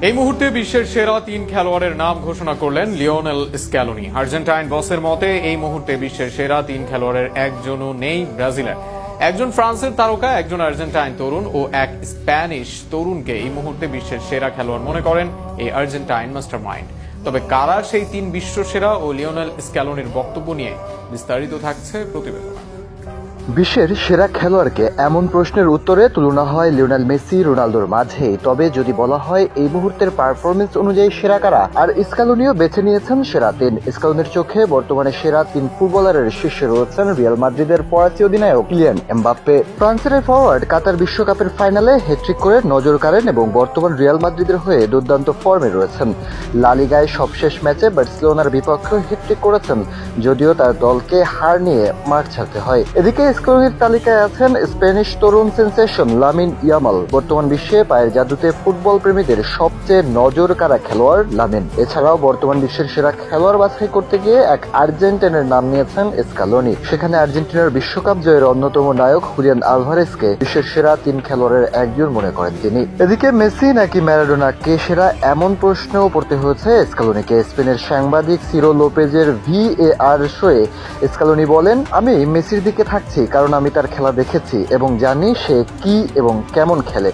এই মুহূর্তে বিশ্বের সেরা 3 খেলোয়াড়ের নাম ঘোষণা করলেন লিওনেল স্ক্যালোনি। আর্জেন্টাইন বসের মতে এই মুহূর্তে বিশ্বের সেরা 3 খেলোয়াড়ের একজনও নেই ব্রাজিলের। একজন ফ্রান্সের তারকা, একজন আর্জেন্টাইন তরুণ ও এক স্প্যানিশ তরুণকে এই মুহূর্তে বিশ্বের সেরা খেলোয়াড় মনে করেন এই আর্জেন্টাইন মাস্টারমাইন্ড। তবে কারা সেই 3 বিশ্ব সেরা ও লিওনেল স্ক্যালোনির বক্তব্য নিয়ে বিস্তারিত থাকছে প্রতিবেদন। বিশ্বের সেরা খেলোয়াড়কে এমন প্রশ্নের উত্তরে তুলনা হয় লিওনেল মেসি, রোনালদোর মাঝে। তবে যদি বলা হয় এই মুহূর্তের পারফরমেন্স অনুযায়ী সেরা কারা, আর স্ক্যালোনিও বেছে নিয়েছেন সেরা 3। স্ক্যালোনির চোখে বর্তমানে সেরা 3 ফুটবলারের শীর্ষে রয়েছেন রিয়াল মাদ্রিদের ফরাসি অধিনায়ক কিলিয়ান এমবাপ্পে। ফ্রান্সের ফরওয়ার্ড কাতার বিশ্বকাপের ফাইনালে হ্যাট্রিক করে নজর কাড়েন এবং বর্তমান রিয়াল মাদ্রিদের হয়ে দুর্দান্ত ফর্মে রয়েছেন। লা লিগায় সবশেষ ম্যাচে বার্সেলোনার বিপক্ষে হ্যাট্রিক করেছেন, যদিও তার দলকে হার নিয়ে মাঠ ছাড়তে হয়। এদিকে স্ক্যালোনির তালিকায় আছেন স্প্যানিশ তরুণ সেন্সেশন লামিন ইয়ামাল। বর্তমান বিশ্বে পায়ের জাদুতে ফুটবল প্রেমীদের সবচেয়ে নজর কাড়া খেলোয়াড় লামিন। এছাড়াও বর্তমান বিশ্বের সেরা খেলোয়াড় বাছাই করতে গিয়ে এক আর্জেন্টাইনের নাম নিয়েছেন স্ক্যালোনি। সেখানে আর্জেন্টিনার বিশ্বকাপ জয়ের অন্যতম নায়ক হুলিয়ান আলভারেজকে বিশ্বের সেরা 3 খেলোয়াড়ের একজন মনে করেন তিনি। এদিকে মেসি নাকি ম্যারাডোনা, কে সেরা, এমন প্রশ্নও পড়তে হয়েছে স্ক্যালোনিকে। স্পেনের সাংবাদিক সিরো লোপেজের VAR শোয়ে স্ক্যালোনি বলেন, আমি মেসির দিকে থাকছি কারণ আমি তার খেলা দেখেছি এবং জানি সে কি এবং কেমন খেলে।